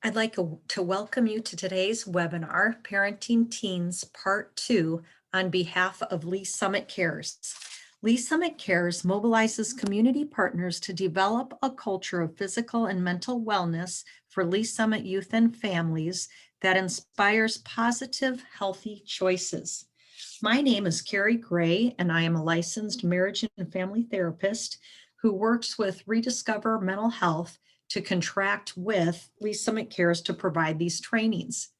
I'd like to welcome you to today's webinar, Parenting Teens Part 2, on behalf of Lee Summit Cares. Lee Summit Cares mobilizes community partners to develop a culture of physical and mental wellness for Lee Summit youth and families that inspires positive, healthy choices. My name is Carrie Gray, and I am a licensed marriage and family therapist who works with Rediscover Mental Health to contract with Lee Summit Cares to provide these trainings.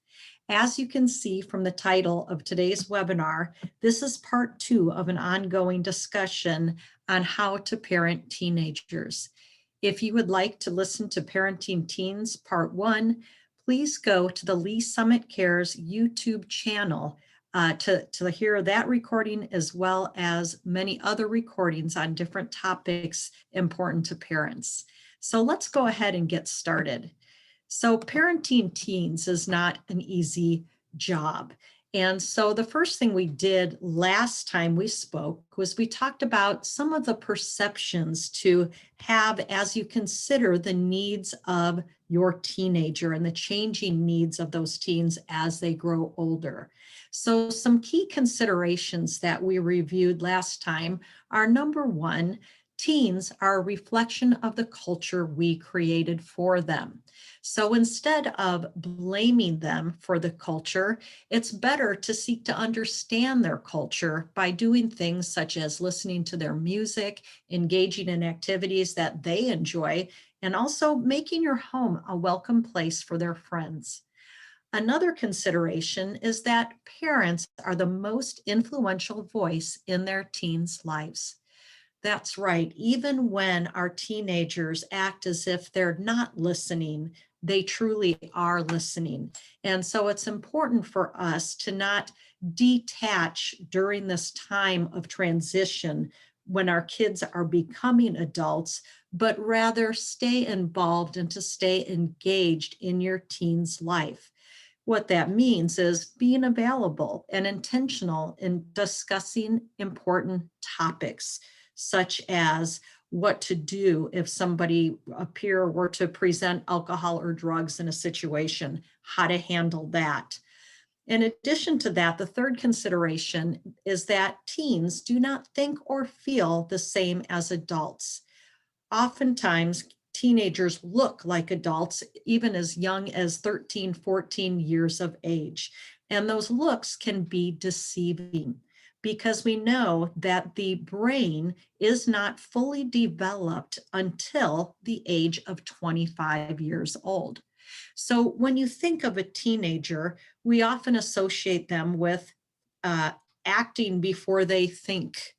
As you can see from the title of today's webinar, this is part 2 of an ongoing discussion on how to parent teenagers. If you would like to listen to Parenting Teens Part 1, please go to the Lee Summit Cares YouTube channel to hear that recording, as well as many other recordings on different topics important to parents. So let's go ahead and get started. So parenting teens is not an easy job. And so the first thing we did last time we spoke was we talked about some of the perceptions to have as you consider the needs of your teenager and the changing needs of those teens as they grow older. So some key considerations that we reviewed last time are: number one, teens are a reflection of the culture we created for them. So instead of blaming them for the culture, it's better to seek to understand their culture by doing things such as listening to their music, engaging in activities that they enjoy, and also making your home a welcome place for their friends. Another consideration is that parents are the most influential voice in their teens' lives. That's right. Even when our teenagers act as if they're not listening, they truly are listening. And so it's important for us to not detach during this time of transition when our kids are becoming adults, but rather stay involved and to stay engaged in your teen's life. What that means is being available and intentional in discussing important topics, such as what to do if somebody were to present alcohol or drugs in a situation, how to handle that. In addition to that, the third consideration is that teens do not think or feel the same as adults. Oftentimes, teenagers look like adults, even as young as 13, 14 years of age. And those looks can be deceiving because we know that the brain is not fully developed until the age of 25 years old. So when you think of a teenager, we often associate them with uh, acting before they think.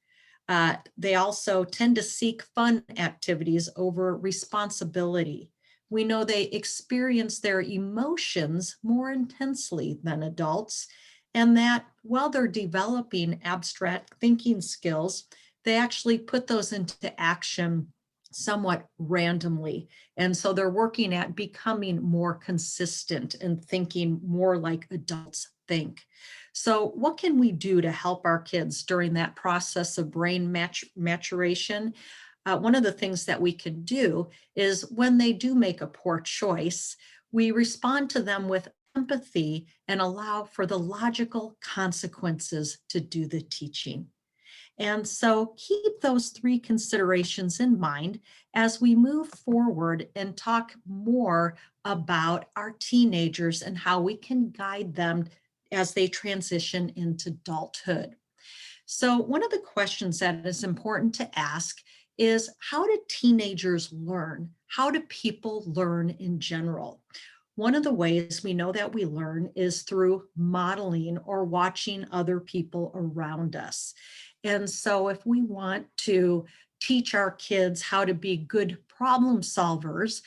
They also tend to seek fun activities over responsibility. We know they experience their emotions more intensely than adults, and that while they're developing abstract thinking skills, they actually put those into action somewhat randomly. And so they're working at becoming more consistent and thinking more like adults think. So, what can we do to help our kids during that process of brain maturation? One of the things that we can do is when they do make a poor choice, we respond to them with empathy and allow for the logical consequences to do the teaching. And so keep those three considerations in mind as we move forward and talk more about our teenagers and how we can guide them as they transition into adulthood. So, one of the questions that is important to ask is, how do teenagers learn? How do people learn in general? One of the ways we know that we learn is through modeling or watching other people around us. And so if we want to teach our kids how to be good problem solvers,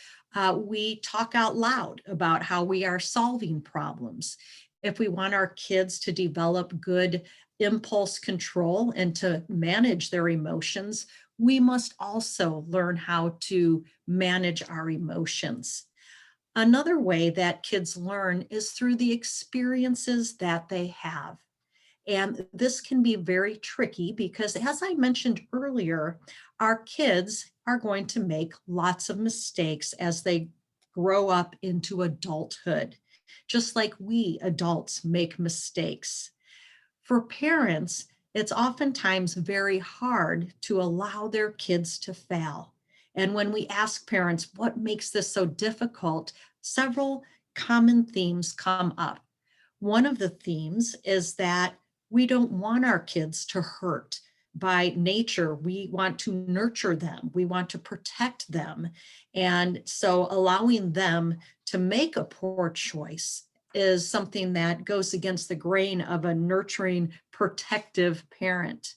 we talk out loud about how we are solving problems. If we want our kids to develop good impulse control and to manage their emotions, we must also learn how to manage our emotions. Another way that kids learn is through the experiences that they have. And this can be very tricky because, as I mentioned earlier, our kids are going to make lots of mistakes as they grow up into adulthood, just like we adults make mistakes. For parents, it's oftentimes very hard to allow their kids to fail. And when we ask parents what makes this so difficult, several common themes come up. One of the themes is that we don't want our kids to hurt. By nature, we want to nurture them, we want to protect them. And so allowing them to make a poor choice is something that goes against the grain of a nurturing, protective parent.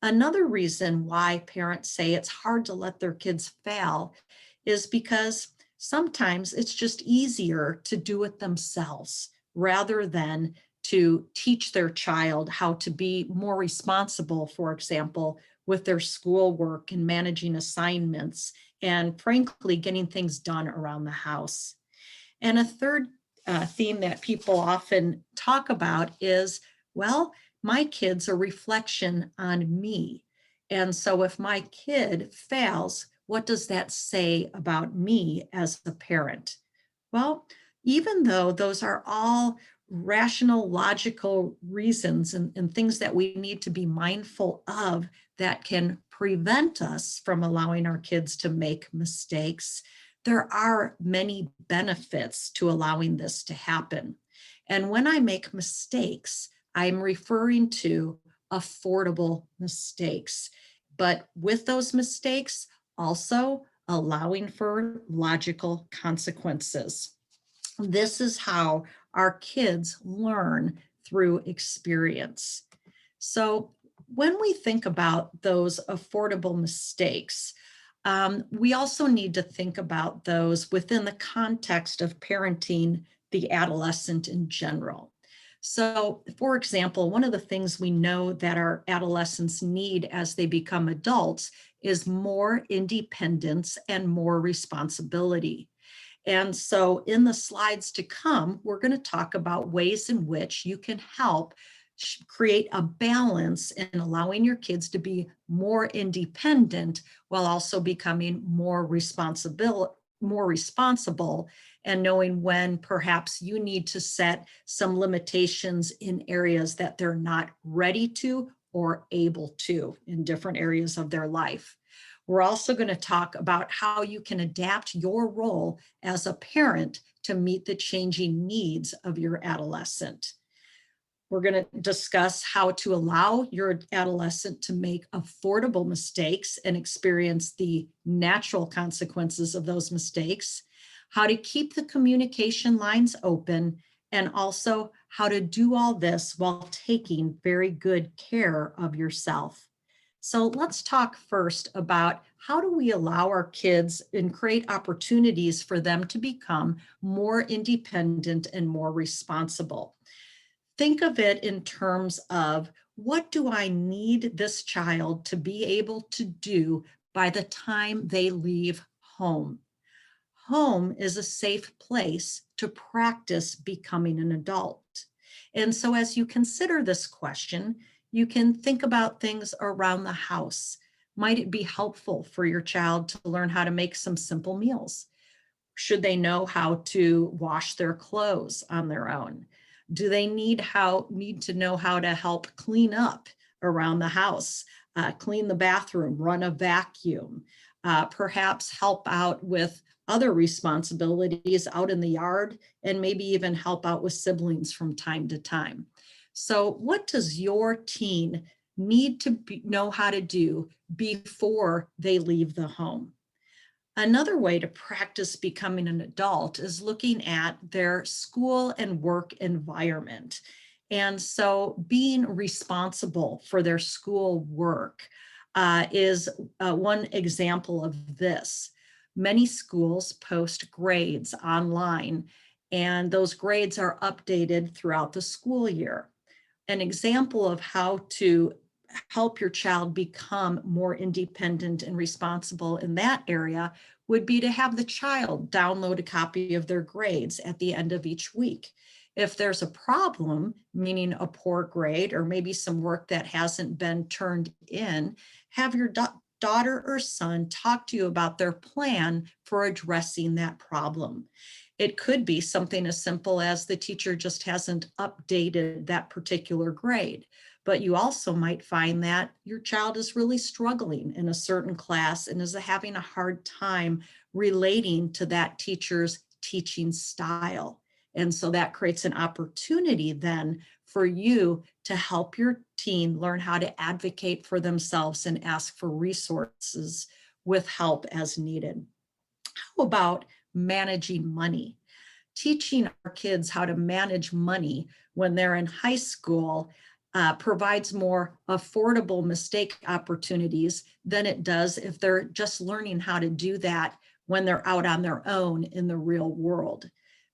Another reason why parents say it's hard to let their kids fail is because sometimes it's just easier to do it themselves rather than to teach their child how to be more responsible, for example, with their schoolwork and managing assignments and frankly, getting things done around the house. And a third theme that people often talk about is, well, my kid's a reflection on me. And so if my kid fails, what does that say about me as a parent? Well, even though those are all rational, logical reasons and things that we need to be mindful of that can prevent us from allowing our kids to make mistakes, there are many benefits to allowing this to happen. And when I make mistakes, I'm referring to affordable mistakes. But with those mistakes, also allowing for logical consequences. This is how our kids learn through experience. So when we think about those affordable mistakes, we also need to think about those within the context of parenting the adolescent in general. So, for example, one of the things we know that our adolescents need as they become adults is more independence and more responsibility. And so in the slides to come, we're going to talk about ways in which you can help create a balance in allowing your kids to be more independent while also becoming more responsible and knowing when perhaps you need to set some limitations in areas that they're not ready to or able to in different areas of their life. We're also going to talk about how you can adapt your role as a parent to meet the changing needs of your adolescent. We're going to discuss how to allow your adolescent to make affordable mistakes and experience the natural consequences of those mistakes, how to keep the communication lines open, and also how to do all this while taking very good care of yourself. So let's talk first about how do we allow our kids and create opportunities for them to become more independent and more responsible. Think of it in terms of what do I need this child to be able to do by the time they leave home? Home is a safe place to practice becoming an adult. And so as you consider this question, you can think about things around the house. Might it be helpful for your child to learn how to make some simple meals? Should they know how to wash their clothes on their own? Do they need to know how to help clean up around the house, clean the bathroom, run a vacuum, perhaps help out with other responsibilities out in the yard, and maybe even help out with siblings from time to time? So what does your teen need to know how to do before they leave the home? Another way to practice becoming an adult is looking at their school and work environment. And so being responsible for their school work is one example of this. Many schools post grades online, and those grades are updated throughout the school year. An example of how to help your child become more independent and responsible in that area would be to have the child download a copy of their grades at the end of each week. If there's a problem, meaning a poor grade or maybe some work that hasn't been turned in, have your daughter or son talk to you about their plan for addressing that problem. It could be something as simple as the teacher just hasn't updated that particular grade. But you also might find that your child is really struggling in a certain class and is having a hard time relating to that teacher's teaching style. And so that creates an opportunity then for you to help your teen learn how to advocate for themselves and ask for resources with help as needed. How about managing money? Teaching our kids how to manage money when they're in high school provides more affordable mistake opportunities than it does if they're just learning how to do that when they're out on their own in the real world.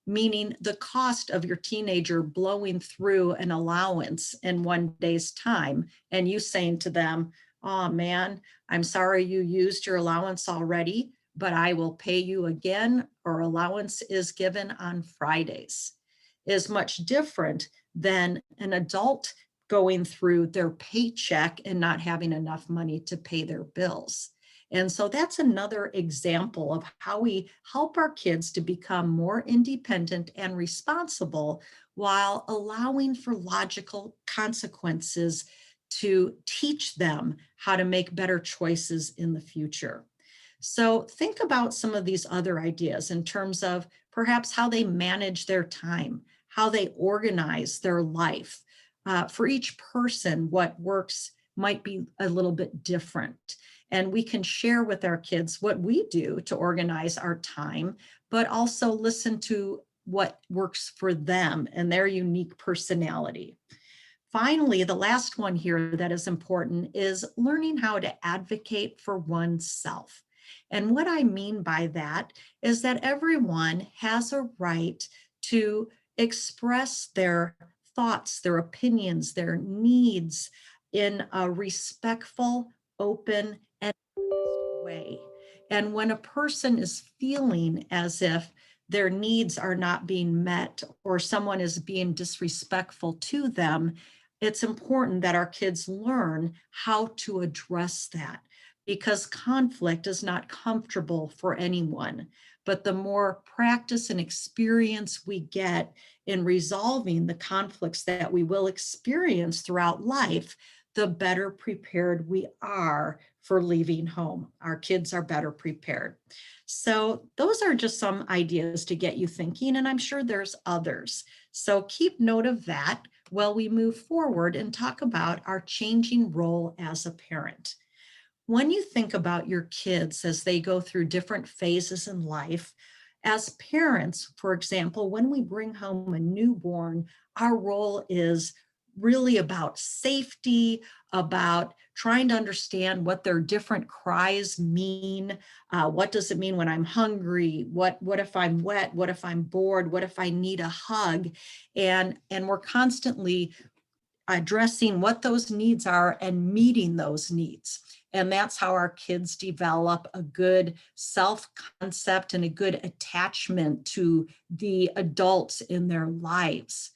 Meaning the cost of your teenager blowing through an allowance in one day's time and you saying to them, "Oh man, I'm sorry you used your allowance already, but I will pay you again, or allowance is given on Fridays," is much different than an adult going through their paycheck and not having enough money to pay their bills. And so that's another example of how we help our kids to become more independent and responsible while allowing for logical consequences to teach them how to make better choices in the future. So think about some of these other ideas in terms of perhaps how they manage their time, how they organize their life. For each person, what works might be a little bit different. And we can share with our kids what we do to organize our time, but also listen to what works for them and their unique personality. Finally, the last one here that is important is learning how to advocate for oneself. And what I mean by that is that everyone has a right to express their thoughts, their opinions, their needs in a respectful, open, and honest way. And when a person is feeling as if their needs are not being met or someone is being disrespectful to them, it's important that our kids learn how to address that because conflict is not comfortable for anyone. But the more practice and experience we get in resolving the conflicts that we will experience throughout life, the better prepared we are for leaving home. Our kids are better prepared. So those are just some ideas to get you thinking, and I'm sure there's others. So keep note of that while we move forward and talk about our changing role as a parent. When you think about your kids as they go through different phases in life, as parents, for example, when we bring home a newborn, our role is really about safety, about trying to understand what their different cries mean. What does it mean when I'm hungry? What if I'm wet? What if I'm bored? What if I need a hug? And we're constantly addressing what those needs are and meeting those needs. And that's how our kids develop a good self-concept and a good attachment to the adults in their lives.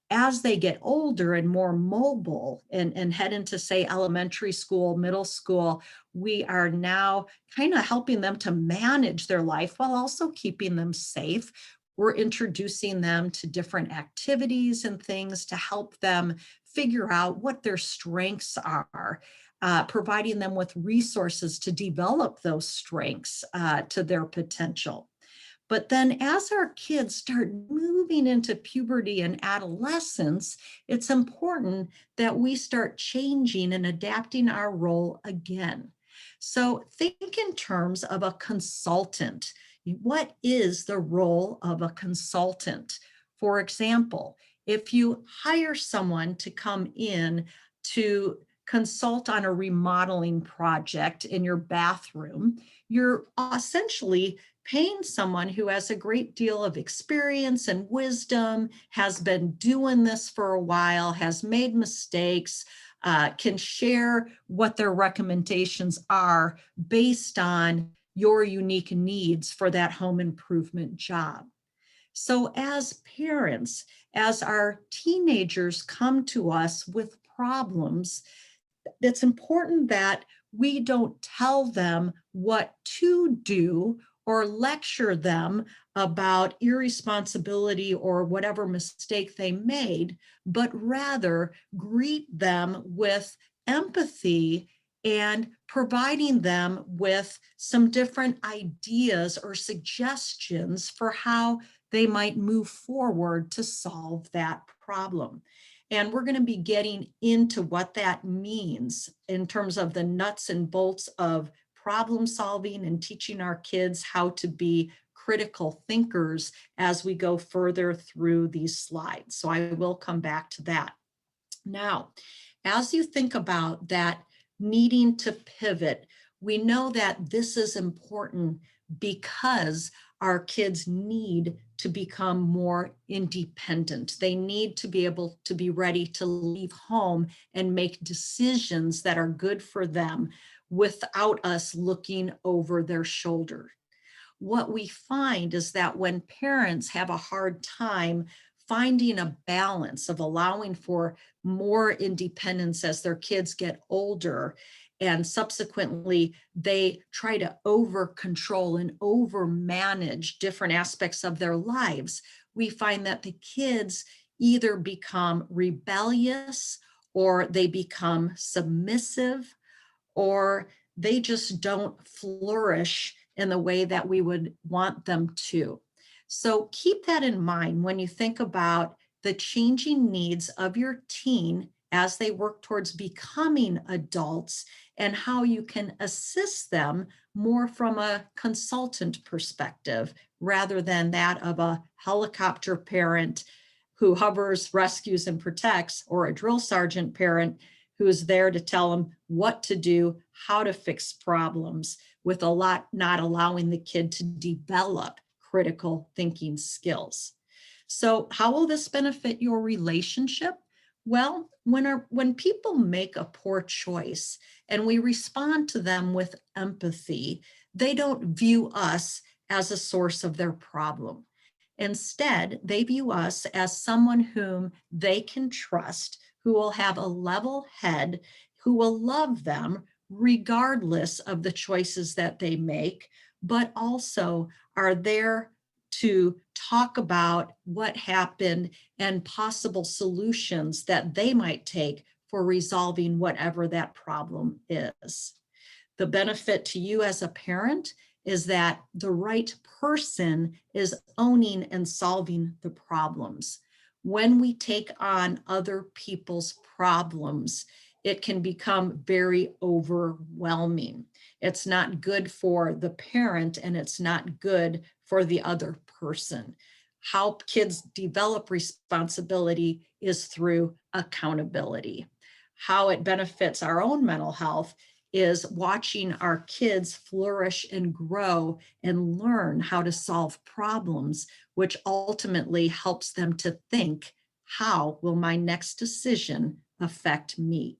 As they get older and more mobile and head into, say, elementary school, middle school, we are now kind of helping them to manage their life while also keeping them safe. We're introducing them to different activities and things to help them figure out what their strengths are, providing them with resources to develop those strengths to their potential. But then as our kids start moving into puberty and adolescence, it's important that we start changing and adapting our role again. So think in terms of a consultant. What is the role of a consultant? For example, if you hire someone to come in to consult on a remodeling project in your bathroom, you're essentially paying someone who has a great deal of experience and wisdom, has been doing this for a while, has made mistakes, can share what their recommendations are based on your unique needs for that home improvement job. So as parents, as our teenagers come to us with problems, it's important that We don't tell them what to do or lecture them about irresponsibility or whatever mistake they made, but rather greet them with empathy and providing them with some different ideas or suggestions for how they might move forward to solve that problem. And we're going to be getting into what that means in terms of the nuts and bolts of problem solving and teaching our kids how to be critical thinkers as we go further through these slides. So I will come back to that. Now, as you think about that needing to pivot, we know that this is important because our kids need to become more independent. They need to be able to be ready to leave home and make decisions that are good for them without us looking over their shoulder. What we find is that when parents have a hard time finding a balance of allowing for more independence as their kids get older, and subsequently they try to over control and over manage different aspects of their lives, we find that the kids either become rebellious or they become submissive, or they just don't flourish in the way that we would want them to. So keep that in mind when you think about the changing needs of your teen as they work towards becoming adults and how you can assist them more from a consultant perspective rather than that of a helicopter parent who hovers, rescues, and protects, or a drill sergeant parent who is there to tell them what to do, how to fix problems, with a lot not allowing the kid to develop critical thinking skills. So how will this benefit your relationship? Well, when people make a poor choice and we respond to them with empathy, they don't view us as a source of their problem. Instead, they view us as someone whom they can trust, who will have a level head, who will love them regardless of the choices that they make, but also are there to talk about what happened and possible solutions that they might take for resolving whatever that problem is. The benefit to you as a parent is that the right person is owning and solving the problems. When we take on other people's problems, it can become very overwhelming. It's not good for the parent and it's not good for the other person. How kids develop responsibility is through accountability. How it benefits our own mental health is watching our kids flourish and grow and learn how to solve problems, which ultimately helps them to think, how will my next decision affect me?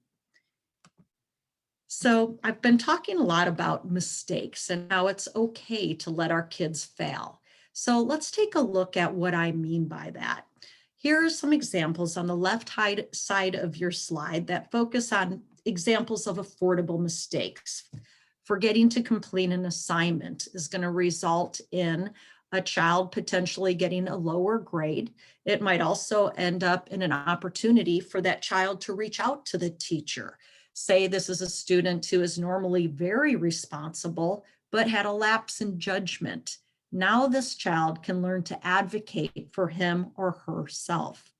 So I've been talking a lot about mistakes and how it's okay to let our kids fail. So let's take a look at what I mean by that. Here are some examples on the left side of your slide that focus on examples of affordable mistakes. Forgetting to complete an assignment is going to result in a child potentially getting a lower grade. It might also end up in an opportunity for that child to reach out to the teacher. Say this is a student who is normally very responsible, but had a lapse in judgment. Now this child can learn to advocate for him or herself.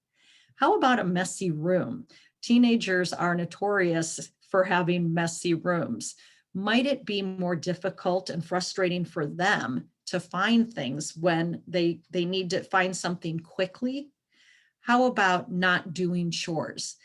How about a messy room? Teenagers are notorious for having messy rooms. Might it be more difficult and frustrating for them to find things when they need to find something quickly? How about not doing chores?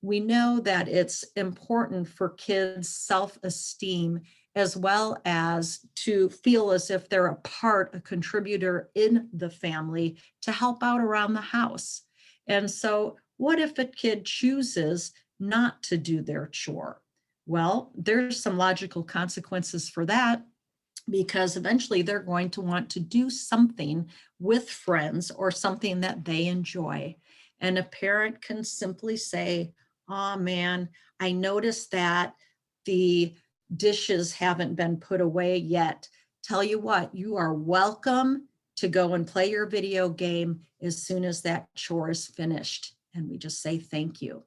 We know that it's important for kids' self-esteem as well as to feel as if they're a contributor in the family to help out around the house. And so what if a kid chooses not to do their chore? Well, there's some logical consequences for that, because eventually they're going to want to do something with friends or something that they enjoy. And a parent can simply say, oh man, I noticed that the dishes haven't been put away yet, tell you what, you are welcome to go and play your video game as soon as that chore is finished. And we just say thank you.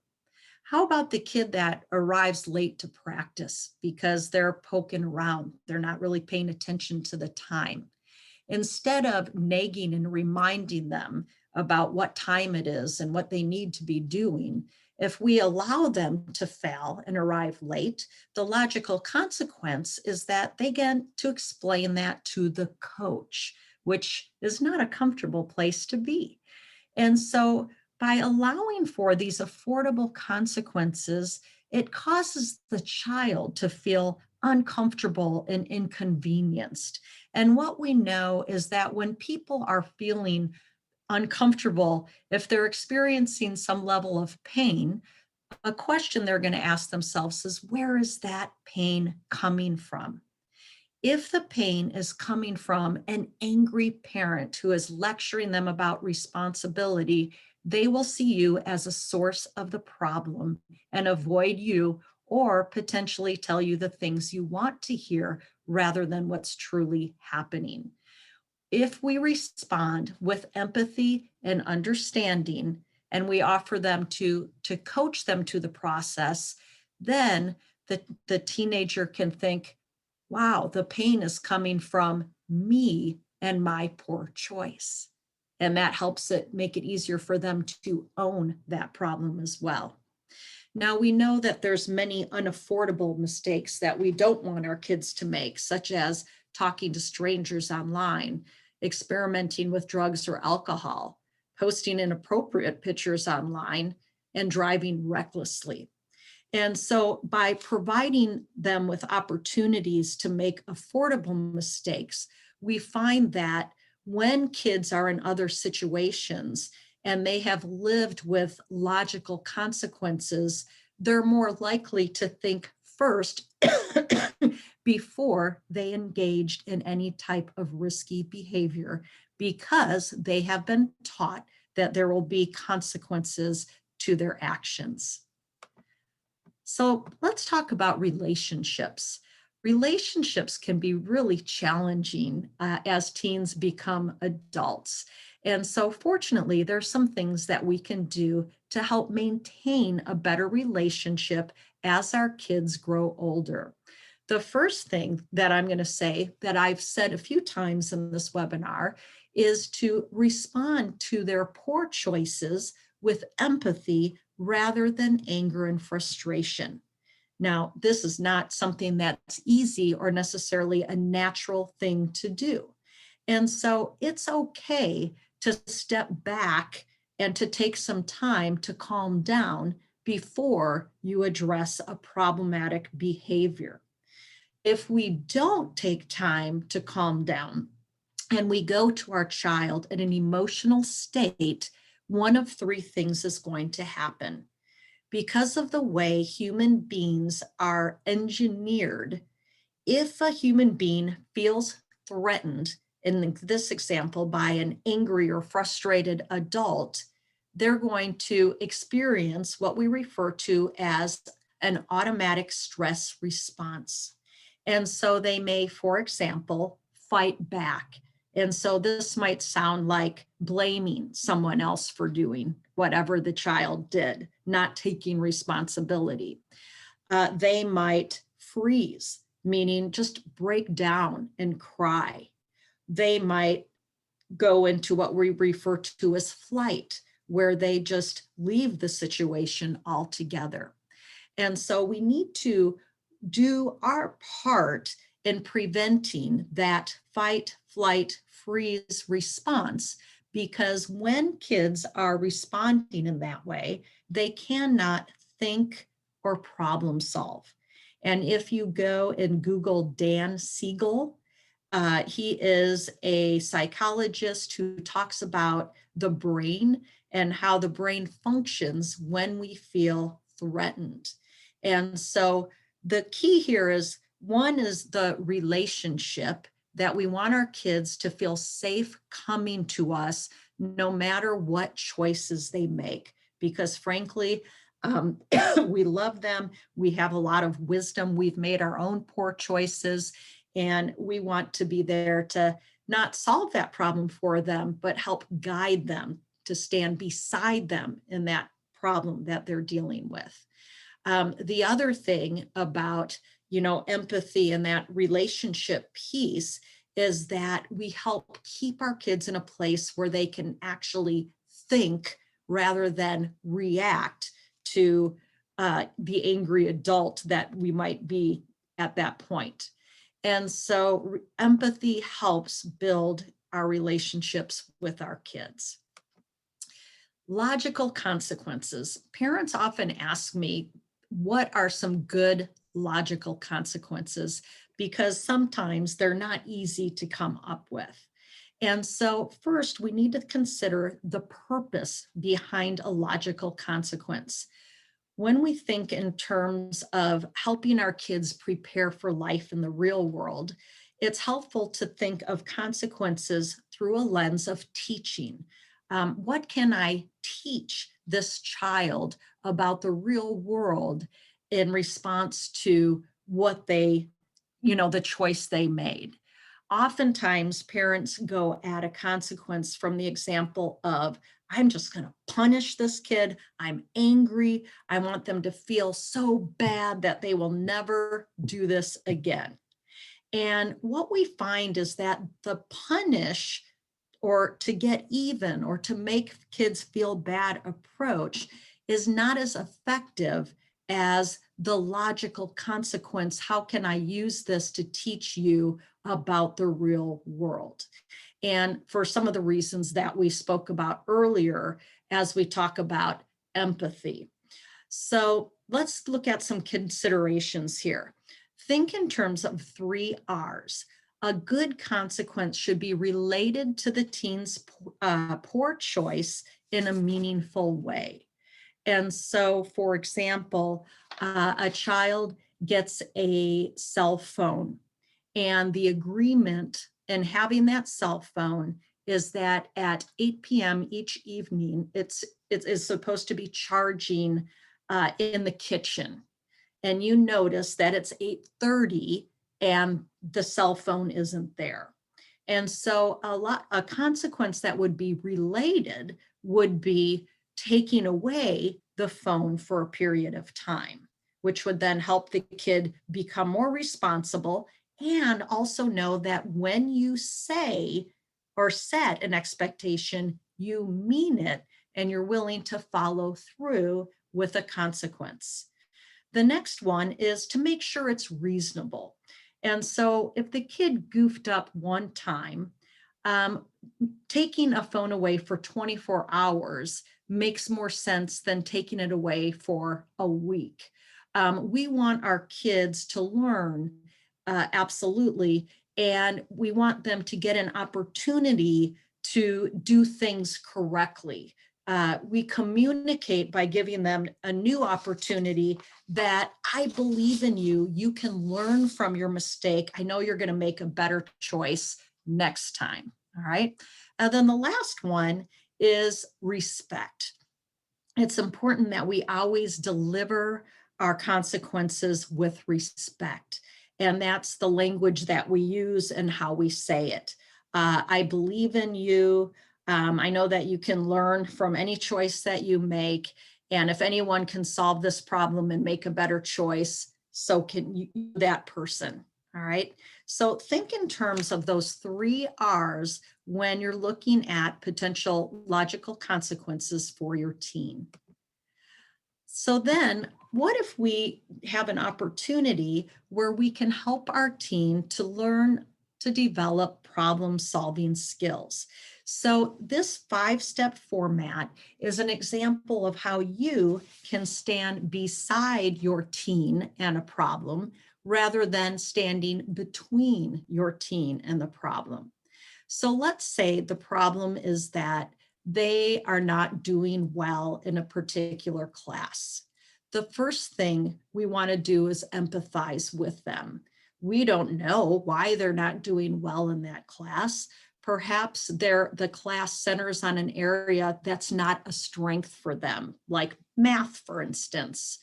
How about the kid that arrives late to practice because they're poking around? They're not really paying attention to the time. Instead of nagging and reminding them about what time it is and what they need to be doing, if we allow them to fail and arrive late, the logical consequence is that they get to explain that to the coach, which is not a comfortable place to be. And so by allowing for these affordable consequences, it causes the child to feel uncomfortable and inconvenienced. And what we know is that when people are feeling uncomfortable, if they're experiencing some level of pain, a question they're going to ask themselves is, where is that pain coming from? If the pain is coming from an angry parent who is lecturing them about responsibility, they will see you as a source of the problem and avoid you, or potentially tell you the things you want to hear rather than what's truly happening. If we respond with empathy and understanding, and we offer them to coach them to the process, then the teenager can think, wow, the pain is coming from me and my poor choice. And that helps it make it easier for them to own that problem as well. Now we know that there's many unaffordable mistakes that we don't want our kids to make, such as talking to strangers online, experimenting with drugs or alcohol, posting inappropriate pictures online, and driving recklessly. And so by providing them with opportunities to make affordable mistakes, we find that when kids are in other situations and they have lived with logical consequences, they're more likely to think first before they engaged in any type of risky behavior, because they have been taught that there will be consequences to their actions. So let's talk about relationships. Relationships can be really challenging as teens become adults. And so fortunately, there's some things that we can do to help maintain a better relationship as our kids grow older. The first thing that I'm going to say, that I've said a few times in this webinar, is to respond to their poor choices with empathy rather than anger and frustration. Now, this is not something that's easy or necessarily a natural thing to do. And so it's okay to step back and to take some time to calm down before you address a problematic behavior. If we don't take time to calm down and we go to our child in an emotional state, one of three things is going to happen. Because of the way human beings are engineered, if a human being feels threatened, in this example, by an angry or frustrated adult, they're going to experience what we refer to as an automatic stress response. And so they may, for example, fight back. And so this might sound like blaming someone else for doing whatever the child did, not taking responsibility. They might freeze, meaning just break down and cry. They might go into what we refer to as flight, where they just leave the situation altogether. And so we need to do our part in preventing that fight, flight, freeze response, because when kids are responding in that way, they cannot think or problem solve. And if you go and Google Dan Siegel, he is a psychologist who talks about the brain and how the brain functions when we feel threatened. And so the key here is, one is the relationship, that we want our kids to feel safe coming to us no matter what choices they make. Because frankly, Um, we love them. We have a lot of wisdom. We've made our own poor choices, and we want to be there to not solve that problem for them, but help guide them, to stand beside them in that problem that they're dealing with. The other thing about, empathy and that relationship piece is that we help keep our kids in a place where they can actually think rather than react to the angry adult that we might be at that point. And so empathy helps build our relationships with our kids. Logical consequences. Parents often ask me, what are some good logical consequences? Because sometimes they're not easy to come up with. And so, first, we need to consider the purpose behind a logical consequence. When we think in terms of helping our kids prepare for life in the real world, it's helpful to think of consequences through a lens of teaching. What can I teach this child about the real world in response to what they, the choice they made? Oftentimes, parents go at a consequence from the example of, I'm just going to punish this kid. I'm angry. I want them to feel so bad that they will never do this again. And what we find is that the punish, or to get even, or to make kids feel bad approach is not as effective as the logical consequence. How can I use this to teach you about the real world? And for some of the reasons that we spoke about earlier as we talk about empathy. So let's look at some considerations here. Think in terms of 3 R's. A good consequence should be related to the teen's poor choice in a meaningful way. And so, for example, a child gets a cell phone, and the agreement in having that cell phone is that at 8 p.m. each evening, it is supposed to be charging in the kitchen. And you notice that it's 8:30 and the cell phone isn't there. And so a consequence that would be related would be taking away the phone for a period of time, which would then help the kid become more responsible and also know that when you say or set an expectation, you mean it and you're willing to follow through with a consequence. The next one is to make sure it's reasonable. And so if the kid goofed up one time, um, taking a phone away for 24 hours makes more sense than taking it away for a week. We want our kids to learn, absolutely, and we want them to get an opportunity to do things correctly. We communicate by giving them a new opportunity that I believe in you. You can learn from your mistake. I know you're going to make a better choice next time. All right. And then the last one is respect. It's important that we always deliver our consequences with respect. And that's the language that we use and how we say it. I believe in you. I know that you can learn from any choice that you make. And if anyone can solve this problem and make a better choice, so can you, that person. All right. So think in terms of those 3 R's when you're looking at potential logical consequences for your teen. So then, what if we have an opportunity where we can help our teen to learn to develop problem-solving skills? So this 5-step format is an example of how you can stand beside your teen and a problem rather than standing between your teen and the problem. So let's say the problem is that they are not doing well in a particular class. The first thing we want to do is empathize with them. We don't know why they're not doing well in that class. Perhaps the class centers on an area that's not a strength for them, like math, for instance.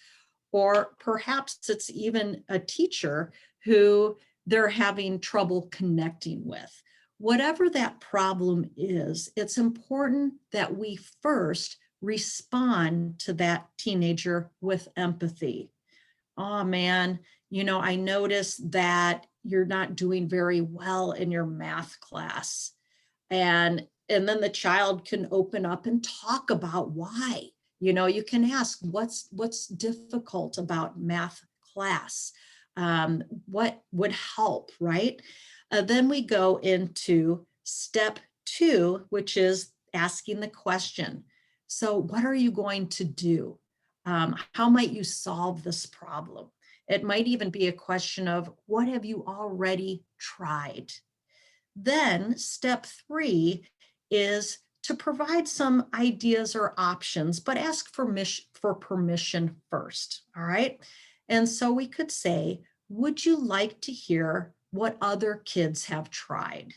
Or perhaps it's even a teacher who they're having trouble connecting with. Whatever that problem is, it's important that we first respond to that teenager with empathy. Oh man, I noticed that you're not doing very well in your math class. And then the child can open up and talk about why. You can ask what's difficult about math class. What would help, right? Then we go into step 2, which is asking the question. So what are you going to do? How might you solve this problem? It might even be a question of what have you already tried? Then step 3 is to provide some ideas or options, but ask for permission first. All right. And so we could say, would you like to hear what other kids have tried?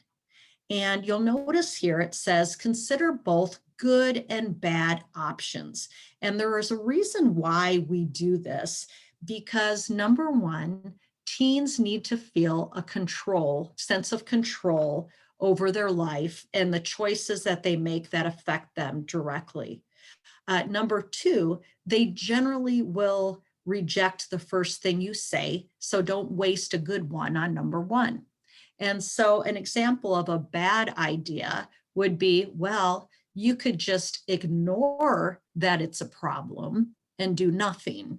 And you'll notice here it says consider both good and bad options. And there is a reason why we do this, because number one, teens need to feel a sense of control over their life and the choices that they make that affect them directly. Number two, they generally will reject the first thing you say, so don't waste a good one on number one. And so an example of a bad idea would be, well, you could just ignore that it's a problem and do nothing.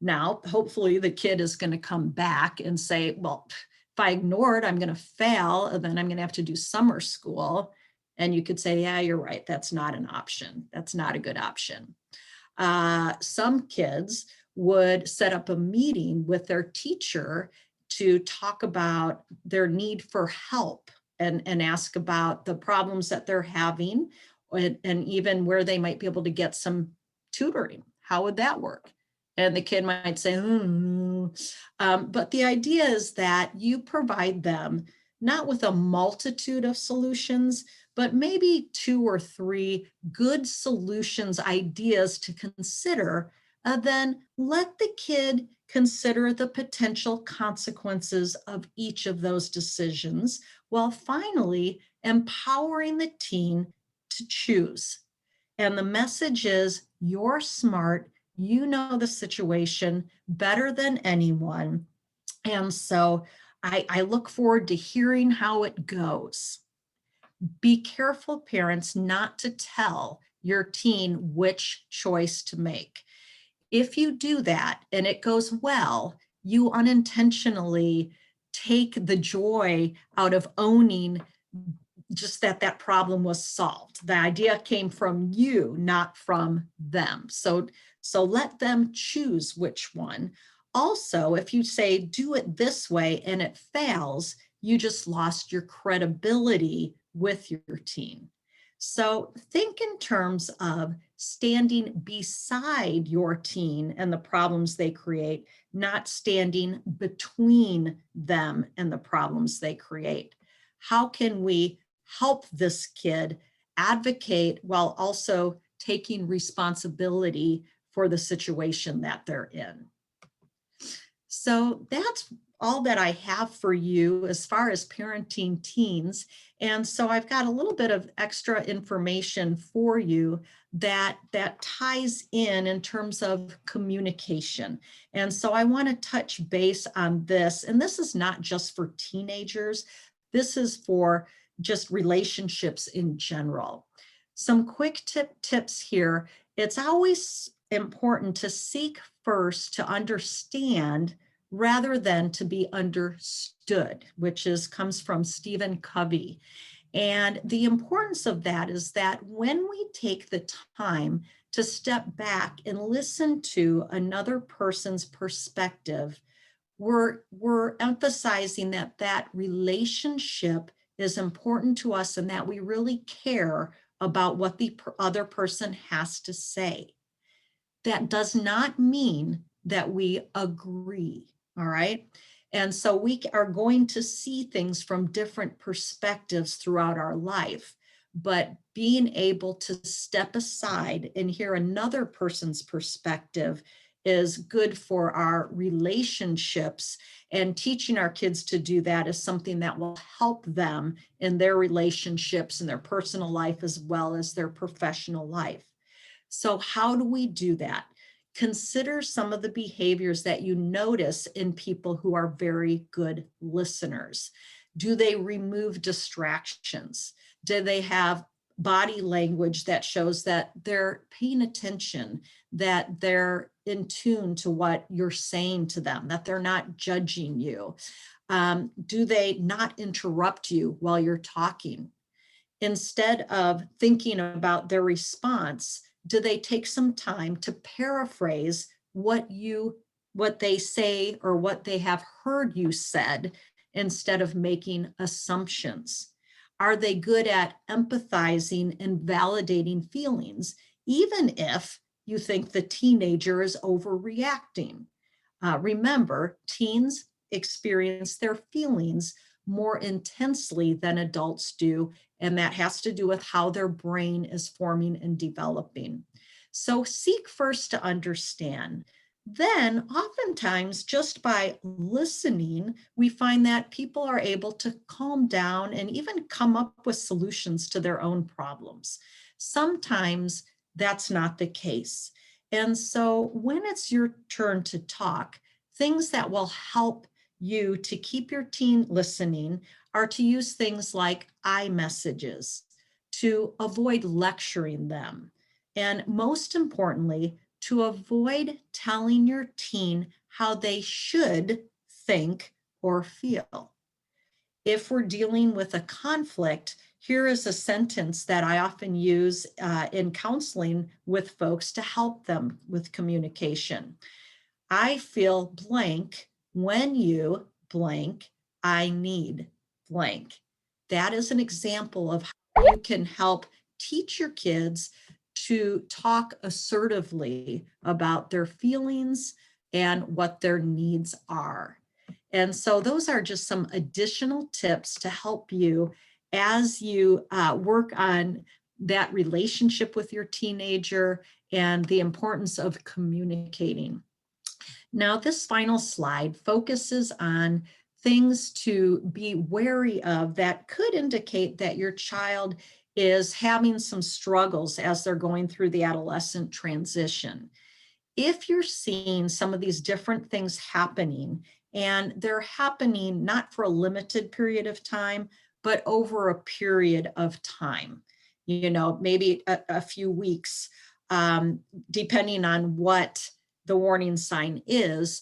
Now, hopefully the kid is going to come back and say, well, if I ignore it, I'm going to fail, and then I'm going to have to do summer school. And you could say, yeah, you're right. That's not an option. That's not a good option. Some kids would set up a meeting with their teacher to talk about their need for help and ask about the problems that they're having and even where they might be able to get some tutoring. How would that work? And the kid might say, but the idea is that you provide them not with a multitude of solutions, but maybe 2 or 3 good solutions, ideas to consider. Then let the kid consider the potential consequences of each of those decisions, while finally empowering the teen to choose. And the message is, you're smart, you know the situation better than anyone. And so I look forward to hearing how it goes. Be careful, parents, not to tell your teen which choice to make. If you do that and it goes well, you unintentionally take the joy out of owning just that problem was solved. The idea came from you, not from them. So let them choose which one. Also, if you say, do it this way and it fails, you just lost your credibility with your teen. So think in terms of standing beside your teen and the problems they create, not standing between them and the problems they create. How can we help this kid advocate while also taking responsibility for the situation that they're in? So that's all that I have for you as far as parenting teens. And so I've got a little bit of extra information for you that ties in terms of communication. And so I want to touch base on this. And this is not just for teenagers. This is for just relationships in general. Some quick tips here. It's always important to seek first to understand rather than to be understood, which comes from Stephen Covey. And the importance of that is that when we take the time to step back and listen to another person's perspective, we're emphasizing that relationship is important to us and that we really care about what the other person has to say. That does not mean that we agree, all right? And so we are going to see things from different perspectives throughout our life, but being able to step aside and hear another person's perspective is good for our relationships. And teaching our kids to do that is something that will help them in their relationships and their personal life as well as their professional life. So how do we do that? Consider some of the behaviors that you notice in people who are very good listeners. Do they remove distractions? Do they have body language that shows that they're paying attention, that they're in tune to what you're saying to them, that they're not judging you? Do they not interrupt you while you're talking? Instead of thinking about their response, do they take some time to paraphrase what they say or what they have heard you said instead of making assumptions? Are they good at empathizing and validating feelings, even if you think the teenager is overreacting? Remember, teens experience their feelings more intensely than adults do, and that has to do with how their brain is forming and developing. So seek first to understand. Then, oftentimes, just by listening, we find that people are able to calm down and even come up with solutions to their own problems. Sometimes that's not the case. And so, when it's your turn to talk, things that will help you to keep your teen listening are to use things like I messages, to avoid lecturing them, and most importantly, to avoid telling your teen how they should think or feel. If we're dealing with a conflict, here is a sentence that I often use in counseling with folks to help them with communication. I feel blank when you blank, I need blank. That is an example of how you can help teach your kids to talk assertively about their feelings and what their needs are. And so those are just some additional tips to help you as you work on that relationship with your teenager and the importance of communicating. Now, this final slide focuses on things to be wary of that could indicate that your child is having some struggles as they're going through the adolescent transition. If you're seeing some of these different things happening, and they're happening not for a limited period of time, but over a period of time, maybe a few weeks, depending on what the warning sign is,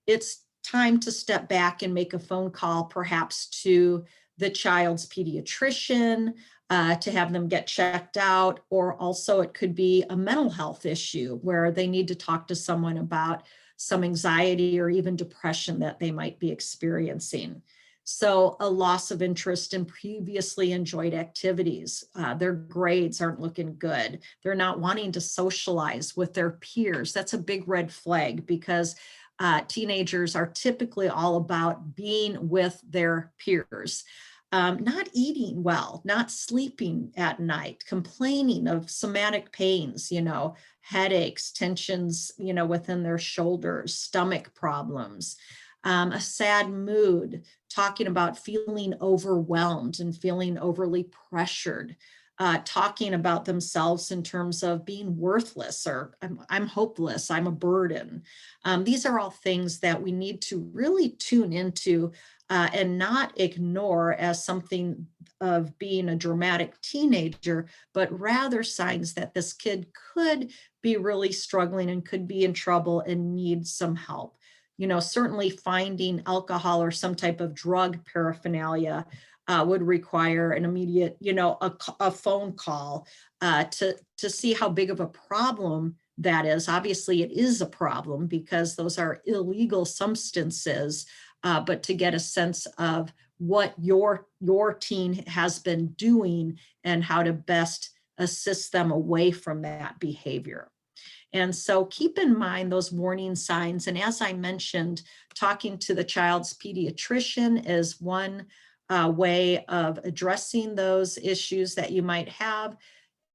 it's time to step back and make a phone call, perhaps to the child's pediatrician, to have them get checked out, or also it could be a mental health issue where they need to talk to someone about some anxiety or even depression that they might be experiencing. So a loss of interest in previously enjoyed activities. Their grades aren't looking good. They're not wanting to socialize with their peers. That's a big red flag because teenagers are typically all about being with their peers. Not eating well, not sleeping at night, complaining of somatic pains, headaches, tensions, within their shoulders, stomach problems, a sad mood, talking about feeling overwhelmed and feeling overly pressured, talking about themselves in terms of being worthless or I'm hopeless, I'm a burden. These are all things that we need to really tune into and not ignore as something of being a dramatic teenager, but rather signs that this kid could be really struggling and could be in trouble and need some help. Certainly finding alcohol or some type of drug paraphernalia would require an immediate, a phone call to see how big of a problem that is. Obviously, it is a problem because those are illegal substances, but to get a sense of what your teen has been doing and how to best assist them away from that behavior. And so keep in mind those warning signs. And as I mentioned, talking to the child's pediatrician is one way of addressing those issues that you might have,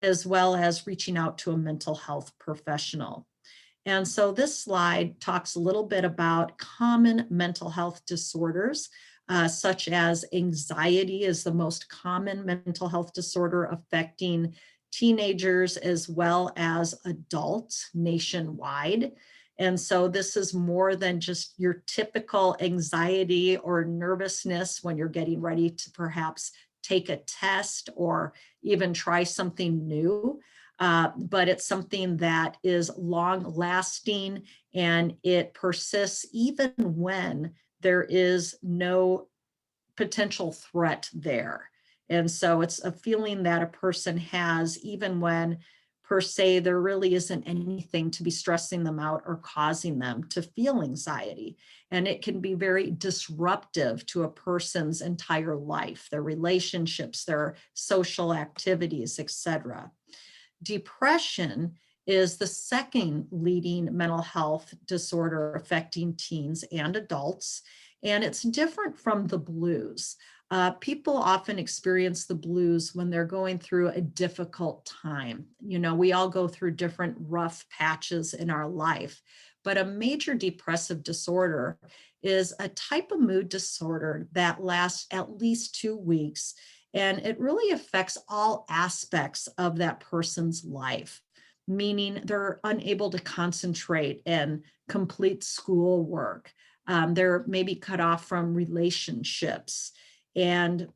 as well as reaching out to a mental health professional. And so this slide talks a little bit about common mental health disorders, such as anxiety is the most common mental health disorder affecting teenagers as well as adults nationwide. And so this is more than just your typical anxiety or nervousness when you're getting ready to perhaps take a test or even try something new. But it's something that is long lasting and it persists even when there is no potential threat there. And so it's a feeling that a person has even when per se there really isn't anything to be stressing them out or causing them to feel anxiety. And it can be very disruptive to a person's entire life, their relationships, their social activities, etc. Depression is the second leading mental health disorder affecting teens and adults, and it's different from the blues. People often experience the blues when they're going through a difficult time. You know, we all go through different rough patches in our life, but a major depressive disorder is a type of mood disorder that lasts at least 2 weeks, and it really affects all aspects of that person's life, meaning they're unable to concentrate and complete schoolwork. They're maybe cut off from relationships, and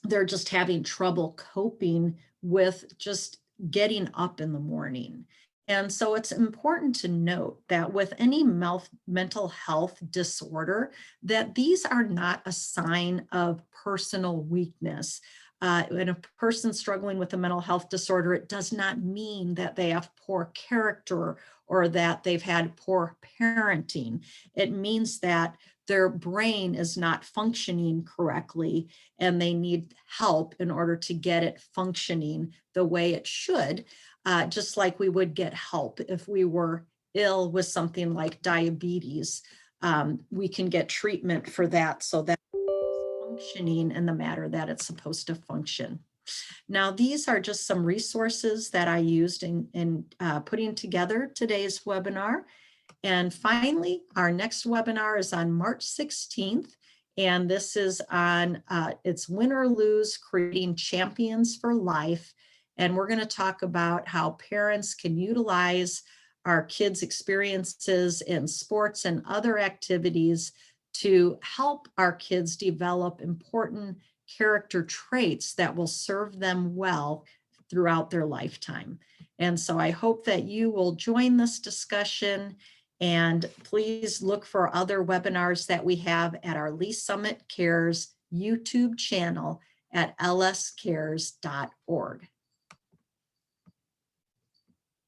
they're just having trouble coping with just getting up in the morning. And so it's important to note that with any mental health disorder, that these are not a sign of personal weakness. When a person struggling with a mental health disorder, it does not mean that they have poor character or that they've had poor parenting. It means that their brain is not functioning correctly and they need help in order to get it functioning the way it should, just like we would get help if we were ill with something like diabetes. We can get treatment for that so that it's functioning in the manner that it's supposed to function. Now, these are just some resources that I used in putting together today's webinar. And finally, our next webinar is on March 16th. And this is on, it's Win or Lose, Creating Champions for Life. And we're going to talk about how parents can utilize our kids' experiences in sports and other activities to help our kids develop important character traits that will serve them well throughout their lifetime. And so I hope that you will join this discussion, and please look for other webinars that we have at our Lee Summit Cares YouTube channel at lscares.org.